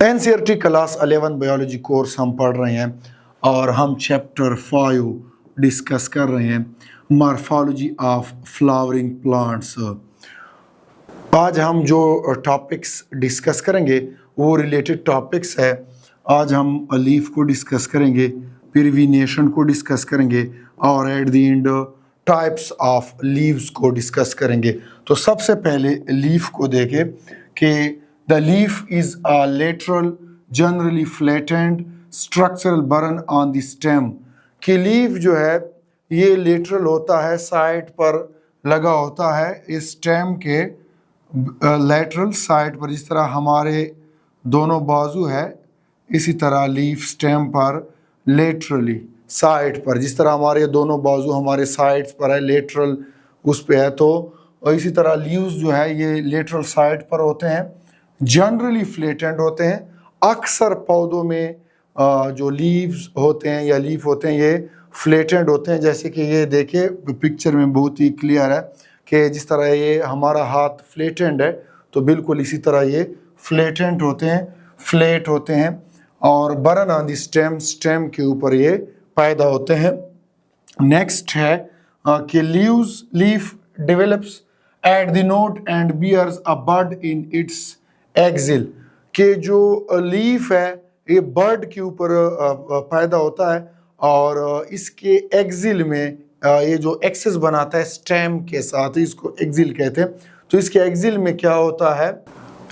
NCERT class 11 biology course हम पढ़ रहे हैं और हम चैप्टर 5 डिस्कस कर रहे हैं, मॉर्फोलॉजी ऑफ फ्लावरिंग प्लांट्स। आज हम जो टॉपिक्स डिस्कस करेंगे वो रिलेटेड टॉपिक्स है। आज हम लीफ को डिस्कस करेंगे, फिर वीनेशन को डिस्कस करेंगे और at the end types of leaves को डिस्कस करेंगे। तो सबसे पहले लीफ को देखें कि the leaf is a lateral generally flattened structural burn on the stem. कि लीफ जो है ये लेटरल होता है, साइड पर लगा होता है, इस स्टेम के लेटरल साइड पर। जिस तरह हमारे दोनों बाजू है इसी तरह लीफ स्टेम पर लेटरली साइड पर, जिस तरह हमारे दोनों बाजू हमारे साइड्स पर है, लेटरल उस पे है, तो इसी तरह लीव्स जो है ये लेटरल साइड पर होते हैं, जनरली फ्लैटेंड होते हैं। अक्सर पौधों में जो लीव्स होते हैं या लीफ होते हैं ये फ्लैटेंड होते हैं। जैसे कि ये देखिए पिक्चर में बहुत ही क्लियर है कि जिस तरह ये हमारा हाथ फ्लैटेंड है तो बिल्कुल इसी तरह ये फ्लैटेंड होते हैं, फ्लैट होते हैं और borne on the stem, stem के ऊपर ये पैदा होते हैं। नेक्स्ट है कि leaf develops at the node and bears a bud in its axil. के जो लीफ है ये बर्ड के ऊपर पैदा होता है और इसके एक्सिल में ये जो एक्सेस बनाता है स्टेम के साथ, इसको एक्सिल कहते हैं। तो इसके एक्सिल में क्या होता है,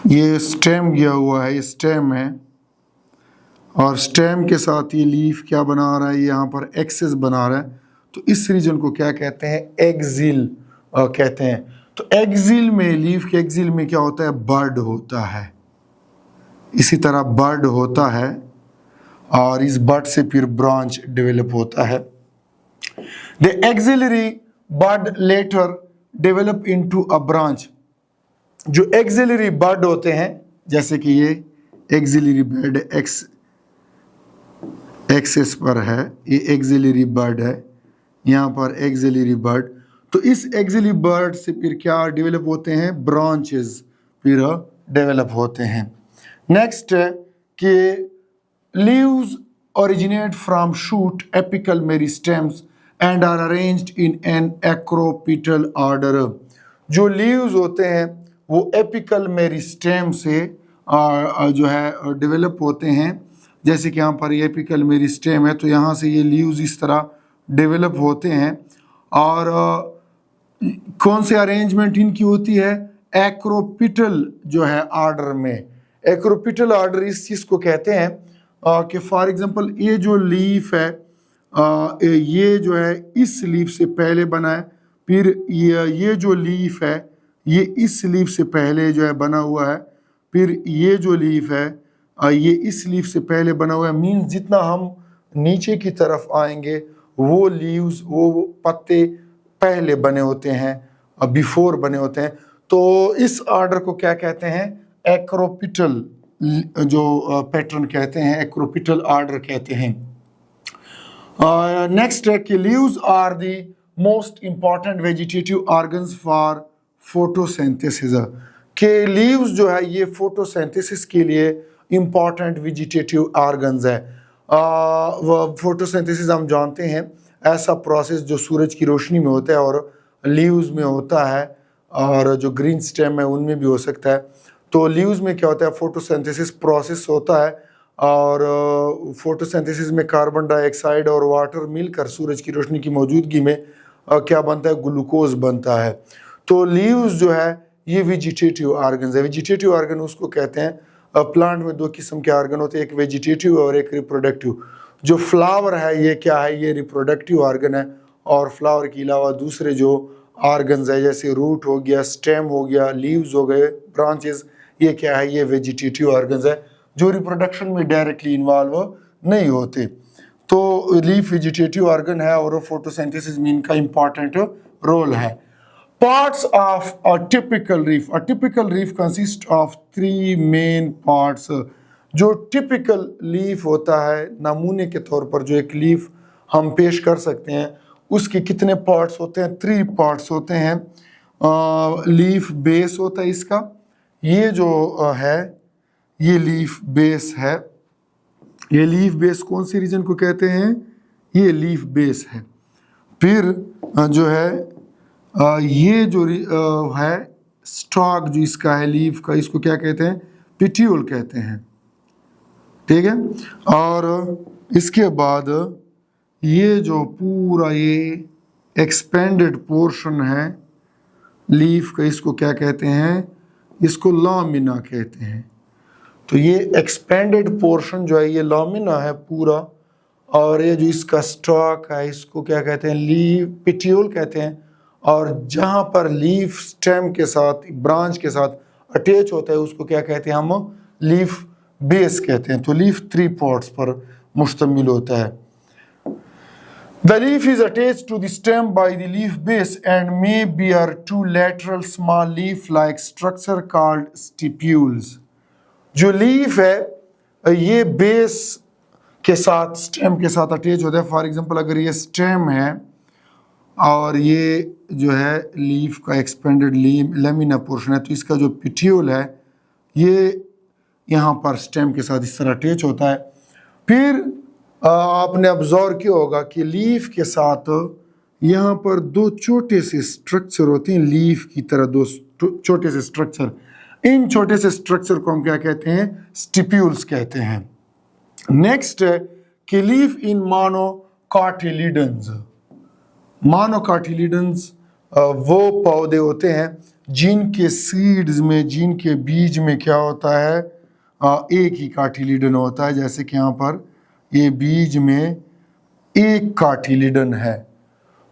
ये स्टेम गया हुआ है, ये स्टेम है और स्टेम के साथ ये लीफ क्या बना रहा है, यहाँ पर एक्सेस बना रहा है। तो इस रीजन को क्या कहते हैं, एक्सिल कहते हैं। तो एक्सिल में, लीफ के एक्सिल में क्या होता है, बर्ड होता है। इसी तरह बर्ड होता है और इस बर्ड से फिर ब्रांच डेवलप होता है। The axillary bud later develop into a branch. जो एक्सिलरी बर्ड होते हैं, जैसे कि ये एक्सिलरी बर्ड एक्सेस पर है, ये एक्सिलरी बर्ड है, यहाँ पर एक्सिलरी बर्ड। तो इस एक्सिलरी बर्ड से फिर क्या डेवलप होते हैं, ब्रांचेस फिर डेवलप होते हैं। नेक्स्ट है कि leaves originate from shoot apical meristems and are arranged in an acropetal order. जो लीव्स होते हैं वो एपिकल मेरिस्टेम से जो है डेवलप होते हैं। जैसे कि यहाँ पर ये एपिकल मेरिस्टेम है तो यहाँ से ये लीव्स इस तरह डेवलप होते हैं और कौन से अरेंजमेंट इनकी होती है, एक्रोपिटल जो है ऑर्डर में। एक्रोपिटल ऑर्डर इस चीज़ को कहते हैं कि फॉर एग्जांपल ये जो लीफ है ये जो है इस लीफ से पहले बना है, फिर ये जो लीफ है ये इस लीफ से पहले जो है बना हुआ है, फिर ये जो लीफ है ये इस लीफ से पहले बना हुआ है। मीन्स जितना हम नीचे की तरफ आएंगे वो लीव्स, वो पत्ते पहले बने होते हैं, बिफोर बने होते हैं। तो इस ऑर्डर को क्या कहते हैं, एक्रोपिटल जो पैटर्न कहते हैं, एक्रोपिटल ऑर्डर कहते हैं। नेक्स्ट है कि leaves are the most important vegetative organs for photosynthesis. के लीव्स जो है ये फोटोसिंथेसिस के लिए इंपॉर्टेंट वेजिटेटिव ऑर्गन्स है। फोटोसिंथेसिस हम जानते हैं ऐसा प्रोसेस जो सूरज की रोशनी में होता है और लीव्स में होता है और जो ग्रीन स्टेम है उनमें भी हो सकता है। तो लीव्स में क्या होता है, फोटोसिंथेसिस प्रोसेस होता है और फोटोसिंथेसिस में कार्बन डाइऑक्साइड और वाटर मिलकर सूरज की रोशनी की मौजूदगी में क्या बनता है, ग्लूकोज बनता है। तो लीव्स जो है ये वेजिटेटिव ऑर्गन्स है। वेजिटेटिव ऑर्गन उसको कहते हैं, प्लांट में दो किस्म के ऑर्गन होते हैं, एक वेजिटेटिव और एक रिप्रोडक्टिव। जो फ्लावर है ये क्या है, ये रिप्रोडक्टिव ऑर्गन है और फ्लावर के अलावा दूसरे जो ऑर्गन्स है जैसे रूट हो गया, स्टेम हो गया, लीव्स हो गए, ब्रांचेस, ये क्या है, ये वेजिटेटिव ऑर्गन्स है जो रिप्रोडक्शन में डायरेक्टली इन्वॉल्व नहीं होते। तो लीफ वेजिटेटिव ऑर्गन है और फोटोसिंथेसिस में इनका इंपॉर्टेंट रोल है। Parts of a typical reef. A typical reef consists of 3 main parts. जो टिपिकल लीफ होता है, नमूने के तौर पर जो एक लीफ हम पेश कर सकते हैं उसके कितने पार्ट्स होते हैं, 3 पार्ट्स होते हैं। लीफ बेस होता है इसका, ये जो है ये लीफ बेस है। ये लीफ बेस कौन सी रीजन को कहते हैं? ये लीफ बेस है। फिर जो है ये जो है स्टॉक जो इसका है लीफ का, इसको क्या कहते हैं? पिट्यूल कहते हैं। ठीक है। और इसके बाद ये जो पूरा ये एक्सपेंडेड पोर्शन है लीफ का, इसको क्या कहते हैं? इसको लामिना कहते हैं। तो ये एक्सपेंडेड पोर्शन जो है ये लामिना है पूरा, और ये जो इसका स्टॉक है इसको क्या कहते हैं? लीफ पिट्यूल कहते हैं। और जहाँ पर लीफ स्टेम के साथ, ब्रांच के साथ अटैच होता है उसको क्या कहते हैं? हम लीफ बेस कहते हैं। तो लीफ 3 पार्ट्स पर मुश्तमिल होता है। The leaf is attached to the stem by the leaf base and may bear 2 lateral small leaf-like structure called stipules. जो लीफ है ये बेस के साथ, स्टेम के साथ अटैच होता है। फॉर एग्जांपल अगर ये स्टेम है और ये जो है लीफ का एक्सपेंडेड लेमिना पोर्शन है, तो इसका जो पिट्यूल है ये यहाँ पर स्टेम के साथ इस तरह अटैच होता है। फिर आपने ऑब्जर्व किया होगा कि लीफ के साथ यहाँ पर 2 छोटे से स्ट्रक्चर होते हैं, लीफ की तरह 2 छोटे से स्ट्रक्चर। इन छोटे से स्ट्रक्चर को हम क्या कहते हैं? स्टिप्यूल्स कहते हैं। नेक्स्ट है कि लीफ इन मोनोकाटिलिडन्स। मोनोकाटिलिडन्स वो पौधे होते हैं जिनके सीड्स में, जिनके बीज में क्या होता है? एक ही कार्टिलिडन होता है। जैसे कि यहाँ पर ये बीज में एक कार्टिलिडन है।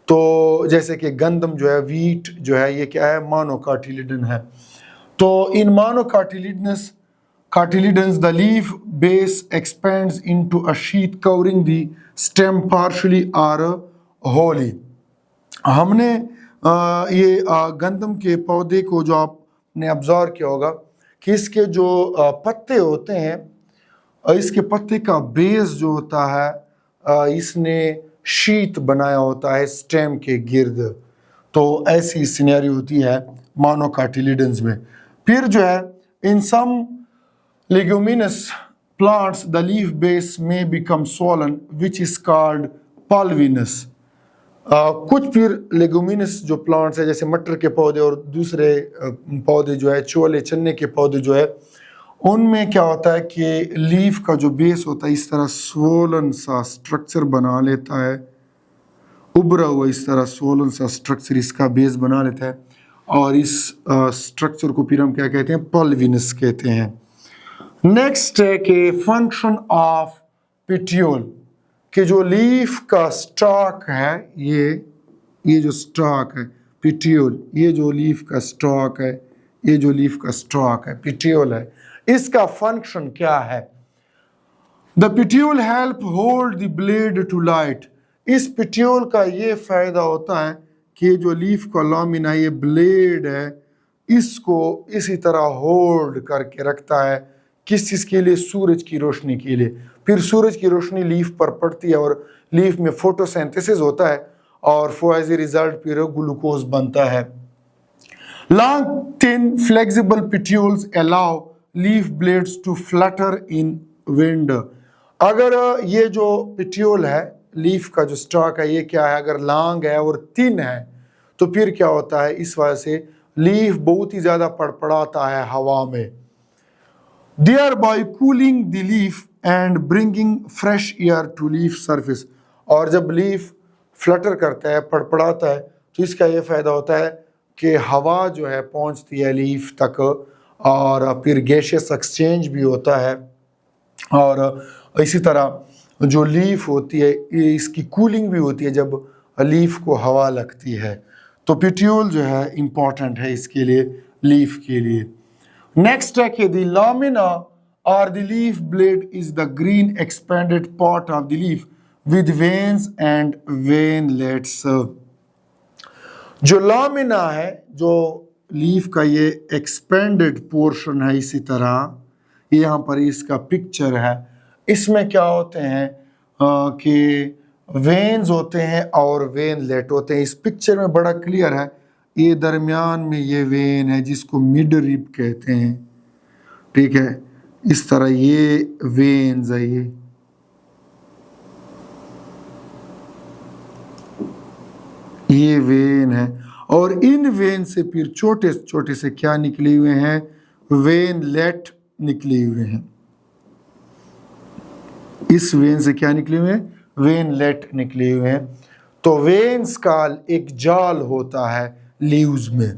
तो जैसे कि गंदम जो है, वीट जो है, ये क्या है? मोनोकाटिलिडन है। तो इन मोनोकाटिलिडन्स cartiledons the leaf base expands into a sheath covering the stem partially or wholly। हमने ये गंदम के पौधे को जो आपने ऑब्जर्व किया होगा कि इसके जो पत्ते होते हैं, इसके पत्ते का बेस जो होता है इसने शीत बनाया होता है स्टेम के गिर्द। तो ऐसी सिनेरियो होती है मोनोकाटिलिडन्स में। फिर जो है इन सम leguminous plants the leaf base may become swollen which is called pulvinous। कुछ फिर लेगुमिनस जो प्लांट्स है जैसे मटर के पौधे और दूसरे पौधे जो है, छोले चने के पौधे जो है, उनमें क्या होता है कि लीफ का जो बेस होता है इस तरह स्वोलन सा स्ट्रक्चर बना लेता है, उभरा हुआ इस तरह स्वोलन सा स्ट्रक्चर इसका बेस बना लेता है, और इस स्ट्रक्चर को फिर हम क्या कहते हैं? पल्विनस कहते हैं। नेक्स्ट है कि फंक्शन ऑफ पिट्यूल, कि जो लीफ का स्टॉक है, ये जो स्टॉक है पिट्यूल, ये जो लीफ का स्टॉक है, ये जो लीफ का स्टॉक है पिट्यूल है, इसका फंक्शन क्या है? The petiole help hold the blade to light. इस पिट्यूल का ये फायदा होता है कि जो लीफ का लामिना, ये ब्लेड है, इसको इसी तरह होल्ड करके रखता है। किस चीज़ के लिए? सूरज की रोशनी के लिए। फिर सूरज की रोशनी लीफ पर पड़ती है और लीफ में फोटोसिंथेसिस होता है और एज ए रिजल्ट फिर ग्लूकोज बनता है। Long thin flexible petioles allow leaf blades to flutter in wind. अगर ये जो पिट्यूल है, लीफ का जो स्टॉक है, ये क्या है? अगर लॉन्ग है और थिन है तो फिर क्या होता है? इस वजह से लीफ बहुत ही ज़्यादा पड़पड़ाता है हवा में, thereby cooling the leaf and bringing fresh air to leaf surface। और जब लीफ फ्लटर करता है, पड़पड़ाता है, तो इसका ये फ़ायदा होता है कि हवा जो है पहुंचती है लीफ तक, और फिर गैशियस एक्सचेंज भी होता है, और इसी तरह जो लीफ होती है इसकी कूलिंग भी होती है जब लीफ को हवा लगती है। तो पिट्यूल जो है इम्पॉर्टेंट है इसके लिए, लीफ के लिए। नेक्स्ट है कि द लामिना और the leaf blade is the green expanded part of the leaf with veins and veinlets. जो लामिना है, जो लीफ का ये एक्सपेंडेड पोर्शन है, इसी तरह यहाँ पर इसका पिक्चर है, इसमें क्या होते हैं कि वेन्स होते हैं और वेनलेट होते हैं। इस पिक्चर में बड़ा क्लियर है, ये दरमियान में ये वेन है जिसको मिड रिब कहते हैं, ठीक है, इस तरह ये वेन्स है, ये वेन है, और इन वेन से फिर छोटे छोटे से क्या निकले हुए हैं, वेनलेट निकले हुए हैं। इस वेन से क्या निकले हुए हैं, वेनलेट निकले हुए हैं। तो वेन्स का एक जाल होता है लीव्स में।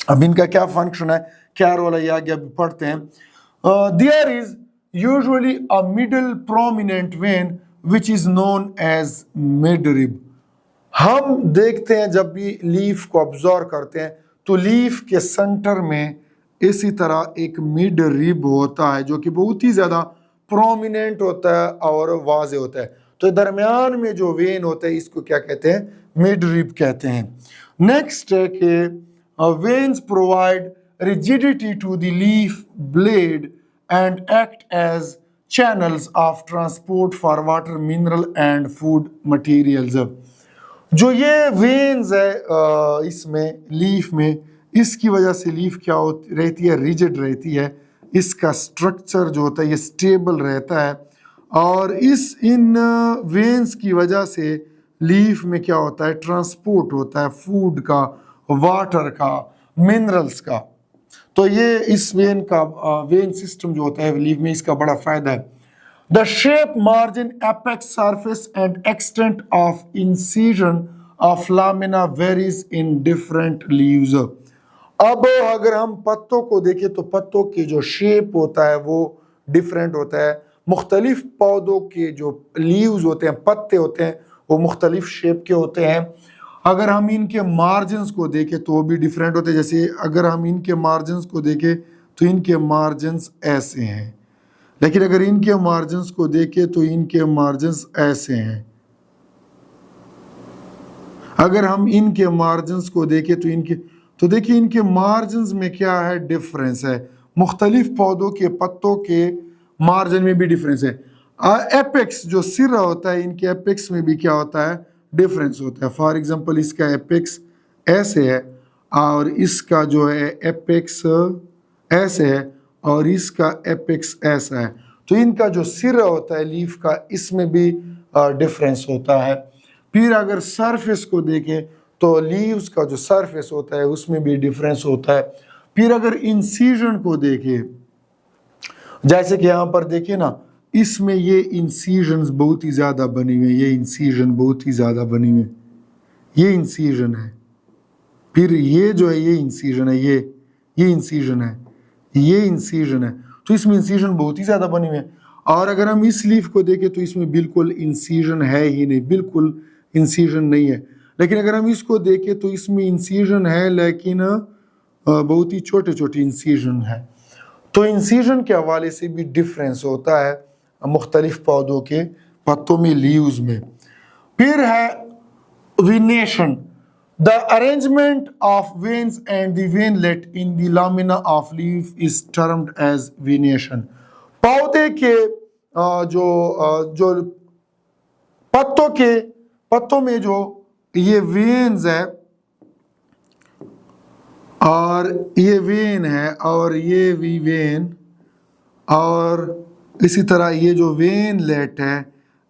अब इनका क्या फंक्शन है, क्या रोल है, ये आगे अभी पढ़ते हैं। There is usually a middle prominent vein which is known as midrib. हम देखते हैं जब भी लीफ को ऑब्जर्व करते हैं तो लीफ के सेंटर में इसी तरह एक मिड रिब होता है जो कि बहुत ही ज्यादा प्रोमिनेंट होता है और वाज़े होता है। तो दरमियान में जो वेन होता है इसको क्या कहते हैं, मिड रिब कहते हैं। नेक्स्ट है कि veins provide rigidity to the leaf blade and act as channels of transport for water, mineral and food materials. जो ये वेन्स है इसमें लीफ में, इसकी वजह से लीफ क्या होती रहती है, रिजिड रहती है। इसका स्ट्रक्चर जो होता है ये स्टेबल रहता है, और इन वेन्स की वजह से लीफ में क्या होता है, ट्रांसपोर्ट होता है फूड का, वाटर का, मिनरल्स का। तो ये इस वेन सिस्टम जो होता है लीफ में, इसका बड़ा फायदा है। The shape, margin, apex, surface and extent of incision of lamina varies in different leaves. अब अगर हम पत्तों को देखें तो पत्तों की जो शेप होता है वो डिफरेंट होता है। मुख्तलिफ पौधों के जो लीव्स होते हैं, पत्ते होते हैं, वो मुख्तलिफ शेप के होते हैं। अगर हम इनके मार्जिन्स को देखें तो वो भी डिफरेंट होते हैं। जैसे अगर हम इनके मार्जिन्स को देखें तो इनके मार्जिन्स ऐसे हैं, लेकिन अगर इनके मार्जिन्स को देखें तो इनके मार्जिन्स ऐसे हैं। अगर हम इनके मार्जिन्स को देखें तो देखिए इनके मार्जिन्स में क्या है, डिफरेंस है। मुख्तलिफ पौधों के पत्तों के मार्जिन में भी डिफरेंस है। एपेक्स जो सिरा होता है, इनके एपेक्स में भी क्या होता है, डिफरेंस होता है। फॉर एग्जांपल इसका एपेक्स ऐसे है और इसका जो है एपेक्स ऐसे है और इसका एपेक्स ऐसा है। तो इनका जो सिरा होता है लीफ का, इसमें भी डिफरेंस होता है। फिर अगर सरफेस को देखें तो लीव्स का जो सरफेस होता है उसमें भी डिफरेंस होता है। फिर अगर इंसीजन को देखें, जैसे कि यहाँ पर देखिए ना, इसमें ये इंसीजन बहुत ही ज्यादा बनी हुई है, ये इंसीजन बहुत ही ज्यादा बनी हुई है, ये इंसीजन है। फिर ये जो है ये इंसीजन है, ये इंसीजन है, ये इंसीजन है। तो इसमें इंसीजन बहुत ही ज्यादा बनी हुई है। और अगर हम इस लीफ को देखें तो इसमें बिल्कुल इंसीजन है ही नहीं, बिल्कुल इंसीजन नहीं है। लेकिन अगर हम इसको देखें तो इसमें इंसीजन है, लेकिन बहुत ही छोटे छोटे इंसीजन है। तो इंसीजन के हवाले से भी डिफरेंस होता है मुख्तलिफ पौधों के पत्तों में, लीव्स में। फिर है विनेशन। The arrangement of veins and the veinlet in the lamina of leaf is termed as venation. पौधे के जो पत्तों में जो ये वेन्स है और ये वेन है और ये भी वेन और इसी तरह ये जो वेनलेट है,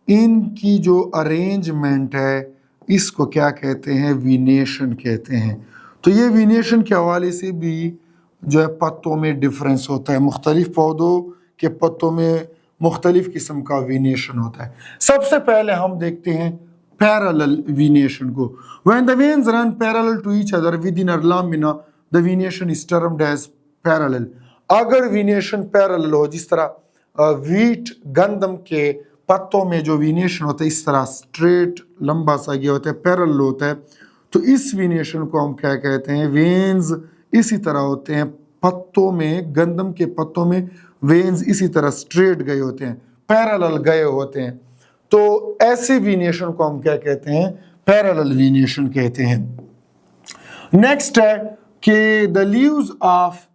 इनकी जो अरेंजमेंट है इसको क्या कहते हैं, विनेशन कहते हैं। तो ये विनेशन के हवाले से भी जो है पत्तों में डिफरेंस होता है। मुख्तलिफ पौधों के पत्तों में मुख्तलिफ किस्म का विनेशन होता है। सबसे पहले हम देखते हैं पैरेलल विनेशन को। When the veins run parallel to each other within a lamina, the venation is termed as parallel. अगर विनेशन पैरेलल हो, जिस तरह वीट गंदम के पत्तों में जो विनेशन होता है इस तरह स्ट्रेट लंबा सा गया होता है, पैरेलल होता है, तो इस विनेशन को हम क्या कहते हैं, वेन्स इसी तरह होते हैं पत्तों में, गंदम के पत्तों में वेन्स इसी तरह स्ट्रेट गए होते हैं, पैरेलल गए होते हैं। तो ऐसे विनेशन को हम क्या कहते हैं, पैरेलल विनेशन कहते हैं। नेक्स्ट है कि the leaves of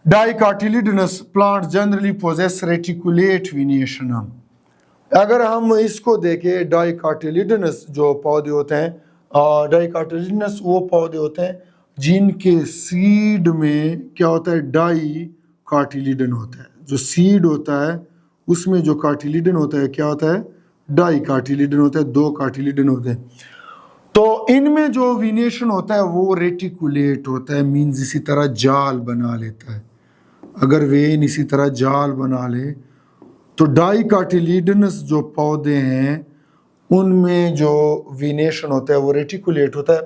dicotyledonous plant generally possess reticulate venation. अगर हम इसको देखें, डाइकोटिलिडनस जो पौधे होते हैं, डाइकोटिलिडनस वो पौधे होते हैं जिनके सीड में क्या होता है, कार्टिलिडन होता है। जो सीड होता है उसमें जो कार्टिलिडन होता है क्या होता है, डाई कार्टिलिडन होता है, 2 कार्टिलिडन होते हैं। तो इनमें जो वीनेशन होता है वो रेटिकुलेट होता है, मीन्स इसी तरह जाल बना लेता है। अगर वेन इसी तरह जाल बना ले तो डाई कार्टिलिडनस जो पौधे हैं उनमें जो वीनेशन होता है वो रेटिकुलेट होता है।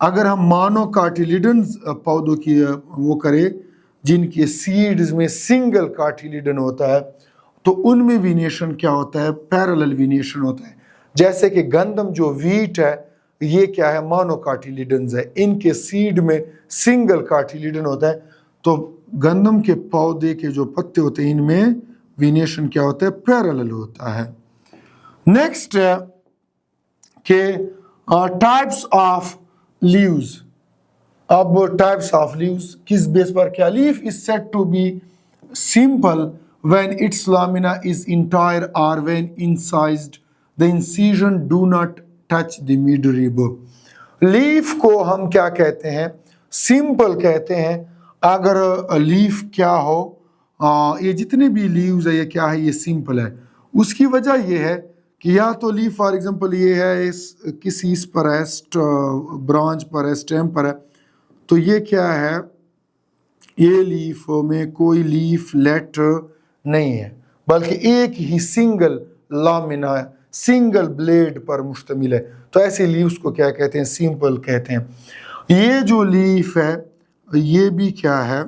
अगर हम मानो कार्टिलिडन पौधों की वो करें जिनके सीड्स में सिंगल कार्टिलिडन होता है तो उनमें वीनेशन क्या होता है, पैरेलल वीनेशन होता है। जैसे कि गंदम जो व्हीट है ये क्या है, मोनोकार्टिलिडन्स है, इनके सीड में सिंगल कार्टिलिडन होता है। तो गंदम के पौधे के जो पत्ते होते हैं इनमें वीनेशन क्या होता है, पैरेलल होता है। नेक्स्ट है कि टाइप्स ऑफ लीव्स। अब टाइप्स ऑफ लीव्स किस बेस पर, क्या, leaf is said to be simple when its lamina is entire or when incised the incision do not touch the midrib। Leaf को हम क्या कहते हैं, सिंपल कहते हैं। अगर लीफ क्या हो, ये जितने भी लीव्स है ये क्या है, ये सिंपल है। उसकी वजह ये है कि या तो लीफ फॉर एग्जांपल ये है किसी इस पर है, ब्रांच पर है, स्टेम पर है, तो ये क्या है, ये लीफ में कोई लीफ लेट नहीं है बल्कि एक ही सिंगल लामिना सिंगल ब्लेड पर मुश्तमिल है। तो ऐसे लीव्स को क्या कहते हैं, सिंपल कहते हैं। ये जो लीफ है ये भी क्या है,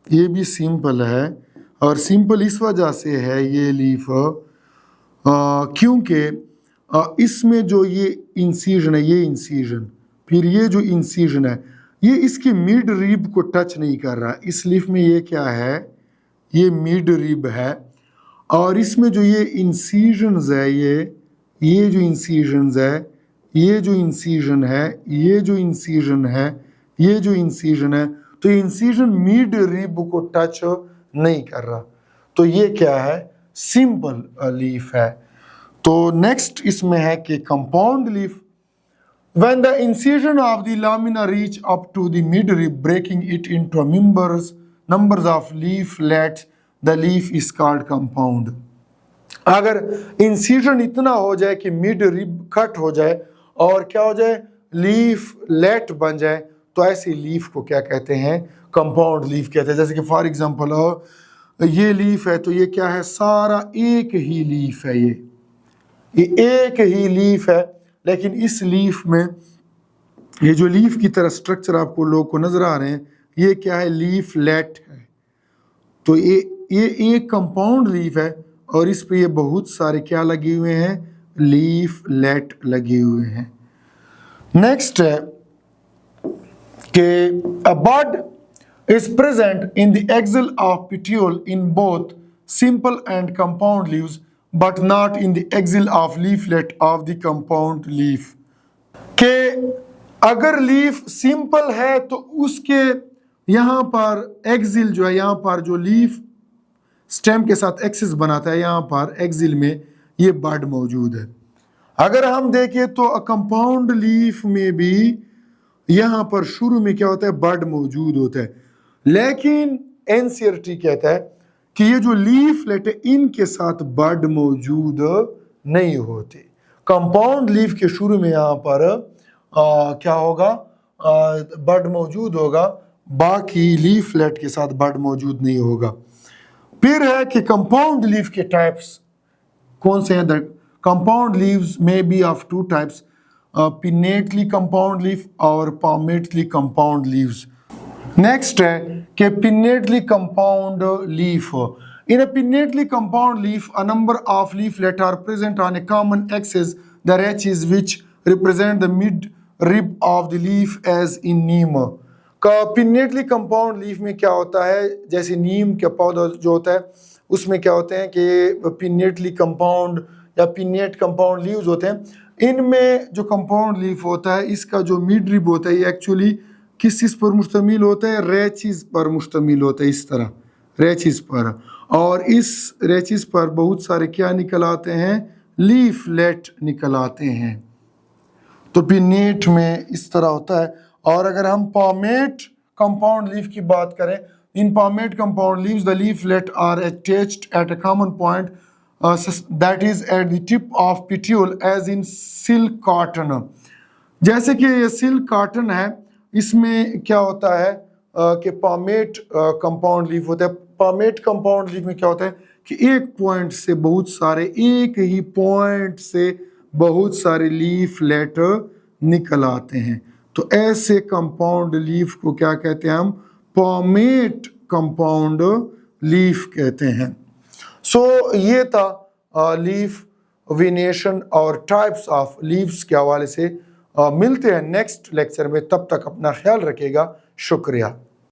ये भी सिंपल है। और सिंपल इस वजह से है ये लीफ क्योंकि इसमें जो ये इंसीजन है, ये इंसीजन, फिर ये जो इंसीजन है ये इसके मिड रिब को टच नहीं कर रहा। इस लीफ में ये क्या है, ये मिड रिब है। और इसमें जो ये इंसीजन्स है, ये जो इंसीजन्स है, ये जो इंसीजन है, ये जो इंसीजन है, ये जो इंसीजन है, तो ये इंसीजन मिड रिब को टच नहीं कर रहा। तो ये क्या है, सिंपल लीफ है। तो नेक्स्ट इसमें है कि compound leaf. When the incision of the lamina reach up to the midrib, breaking it into numbers of leaflets, the leaf is called compound। अगर इंसीजन इतना हो जाए कि मिड रिब कट हो जाए और क्या हो जाए, लीफ लेट बन जाए, तो ऐसी लीफ को क्या कहते हैं, कंपाउंड लीफ कहते हैं। जैसे कि फॉर एग्जांपल ये लीफ है तो ये क्या है, सारा एक ही लीफ है, ये एक ही लीफ है। लेकिन इस लीफ में ये जो लीफ की तरह स्ट्रक्चर आपको लोगों को नजर आ रहे हैं, ये क्या है, लीफ लेट है। तो ये एक कंपाउंड लीफ है और इस पे ये बहुत सारे क्या लगे हुए हैं, लीफ लेट लगे हुए हैं। नेक्स्ट है कि a bud is present in the axil of petiole in both simple and compound leaves but not in the axil of leaflet of the compound leaf। के अगर लीफ सिंपल है तो उसके यहाँ पर एक्सिल जो है, यहाँ पर जो लीफ स्टेम के साथ एक्सिस बनाता है, यहाँ पर एक्सिल में ये बड मौजूद है। अगर हम देखें तो कंपाउंड लीफ में भी यहाँ पर शुरू में क्या होता है, बड मौजूद होता है। लेकिन एनसीईआरटी कहता है कि ये जो लीफलेट है इनके साथ बड मौजूद नहीं होते। कंपाउंड लीफ के शुरू में यहाँ पर क्या होगा, बड मौजूद होगा, बाकी लीफलेट के साथ बड मौजूद नहीं होगा। फिर है कि कंपाउंड लीफ के टाइप्स कौन से हैं। द कंपाउंड लीव्स में be of 2 types, pinnately compound leaf और palmately कंपाउंड लीव्स। नेक्स्ट है कि pinnately compound leaf। In a pinnately compound leaf, a number of leaflets are present on a common axis, the rachis which represent the mid rib of the leaf as in neem। का pinnately compound leaf में क्या होता है, जैसे नीम का पौधा जो होता है उसमें क्या होते हैं कि pinnately compound या pinnate compound leaves होते हैं। इनमें जो कंपाउंड लीफ होता है इसका जो मिड रिब होता है ये एक्चुअली किस चीज़ पर मुश्तमिल होता है, रेचिस पर मुश्तमिल होता है, इस तरह रेचिस पर। और इस रेचिस पर बहुत सारे क्या निकल आते हैं, लीफलेट निकल आते हैं। तो पिनेट में इस तरह होता है। और अगर हम palmate कंपाउंड लीफ की बात करें In palmate compound leaves, the leaflet are attached at a common point, that is at the tip of petiole, as in silk cotton. जैसे कि ये सिल्क कॉटन है, इसमें क्या होता है कि पामेट कंपाउंड लीफ होता है। पामेट कंपाउंड लीफ में क्या होता है कि एक पॉइंट से बहुत सारे, एक ही पॉइंट से बहुत सारे लीफलेट निकल आते हैं। तो ऐसे कंपाउंड लीफ को क्या कहते हैं हम? पामेट कंपाउंड लीफ कहते हैं। सो ये था लीफ वेनेशन और टाइप्स ऑफ लीव्स के हवाले से। मिलते हैं नेक्स्ट लेक्चर में, तब तक अपना ख्याल रखिएगा। शुक्रिया।